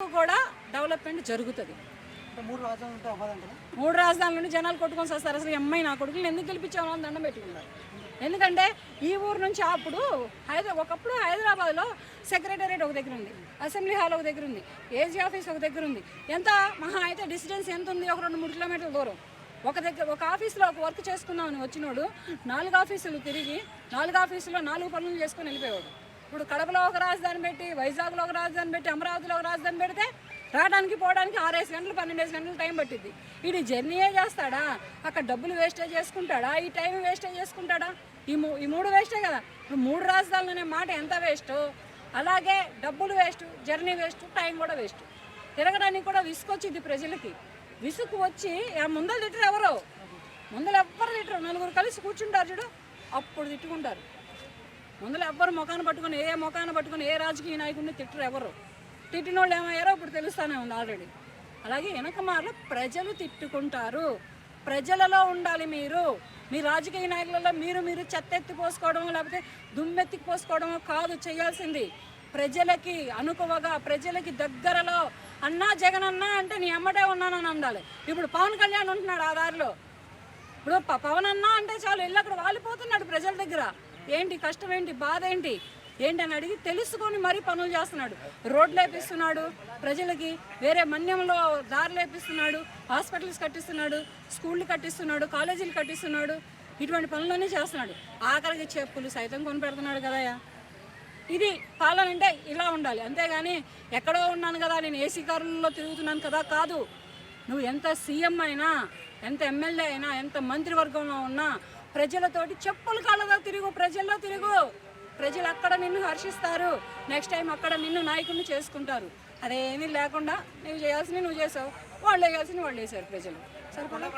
కూడా డెవలప్మెంట్ జరుగుతుంది. మూడు రాజధానుల నుండి జనాలు కొట్టుకొని వస్తారు. అసలు అమ్మాయి నా కొడుకులు ఎందుకు గెలిపించామో అని దండం పెట్టుకున్నారు. ఎందుకంటే ఈ ఊరు నుంచి అప్పుడు ఒకప్పుడు హైదరాబాద్లో సెక్రటేరియట్ ఒక దగ్గర ఉంది, అసెంబ్లీ హాల్ ఒక దగ్గర ఉంది, ఏజీ ఆఫీస్ ఒక దగ్గర ఉంది. ఎంత మహా అయితే డిస్టెన్స్ ఎంత ఉంది? ఒక 2-3 కిలోమీటర్ల దూరం. ఒక ఆఫీస్లో ఒక వర్క్ చేసుకుందామని వచ్చినోడు 4 ఆఫీసులు తిరిగి 4 ఆఫీసులో 4 పనులు చేసుకొని వెళ్ళిపోయాడు. ఇప్పుడు కడపలో ఒక రాజధాని పెట్టి, వైజాగ్లో ఒక రాజధాని పెట్టి, అమరావతిలో ఒక రాజధాని పెడితే రావడానికి పోవడానికి 6 గంటలు 12 గంటలు టైం పట్టింది. ఇది జర్నీయే చేస్తాడా? అక్కడ డబ్బులు వేస్టేజ్ చేసుకుంటాడా? ఈ టైం వేస్టేజ్ చేసుకుంటాడా? ఈ 3 వేస్టే కదా. ఇప్పుడు 3 రాజధానులు అనే మాట ఎంత వేస్ట్, అలాగే డబ్బులు వేస్ట్, జర్నీ వేస్ట్, టైం కూడా వేస్ట్. తిరగడానికి కూడా విసుకొచ్చింది ప్రజలకి. విసుగు వచ్చి ముందలు తిట్టరు ఎవరు, ముందలు ఎవ్వరు తిట్టరు. 4 కలిసి కూర్చుంటారు చూడు, అప్పుడు తిట్టుకుంటారు. ముందలు ఎవ్వరు ముఖాన్ని పట్టుకుని ఏ రాజకీయ నాయకుడిని తిట్టరు ఎవరు. తిట్టిన వాళ్ళు ఏమయ్యారో ఇప్పుడు తెలుస్తూనే ఉంది ఆల్రెడీ. అలాగే వెనకమార్లు ప్రజలు తిట్టుకుంటారు. ప్రజలలో ఉండాలి మీరు. మీ రాజకీయ నాయకులలో మీరు చెత్తెత్తి పోసుకోవడమో లేకపోతే దుమ్మెత్తికి పోసుకోవడమో కాదు చేయాల్సింది. ప్రజలకి అనుకువగా, ప్రజలకి దగ్గరలో అన్నా జగన్ అన్నా అంటే నీ అమ్మటే ఉన్నానని అందాలి. ఇప్పుడు పవన్ కళ్యాణ్ ఉంటున్నాడు ఆ దారిలో. ఇప్పుడు పవన్ అన్నా అంటే చాలు వెళ్ళి అక్కడ వాలిపోతున్నాడు ప్రజల దగ్గర. ఏంటి కష్టం, ఏంటి బాధ, ఏంటి అని అడిగి తెలుసుకొని మరీ పనులు చేస్తున్నాడు. రోడ్లు వేపిస్తున్నాడు, ప్రజలకి వేరే మన్యంలో దారులు వేపిస్తున్నాడు, హాస్పిటల్స్ కట్టిస్తున్నాడు, స్కూళ్ళు కట్టిస్తున్నాడు, కాలేజీలు కట్టిస్తున్నాడు. ఇటువంటి పనులన్నీ చేస్తున్నాడు. ఆఖరికి చెప్పులు సైతం కొని పెడుతున్నాడు కదయ్యా. ఇది పాలన అంటే ఇలా ఉండాలి. అంతేగాని ఎక్కడో ఉన్నాను కదా, నేను ఏసీ కారులలో తిరుగుతున్నాను కదా కాదు. నువ్వు ఎంత సీఎం అయినా, ఎంత ఎమ్మెల్యే అయినా, ఎంత మంత్రివర్గంలో ఉన్నా ప్రజలతోటి చెప్పులు కాళ్ళతో తిరుగు, ప్రజల్లో తిరుగు. ప్రజలు అక్కడ నిన్ను హర్షిస్తారు. నెక్స్ట్ టైం అక్కడ నిన్ను నాయకుడిని చేసుకుంటారు. అదేమీ లేకుండా నువ్వు చేయాల్సినవి నువ్వు చేసావు, వాళ్ళు వేయాల్సినవి వాళ్ళు వేశారు ప్రజలు. సరిపడా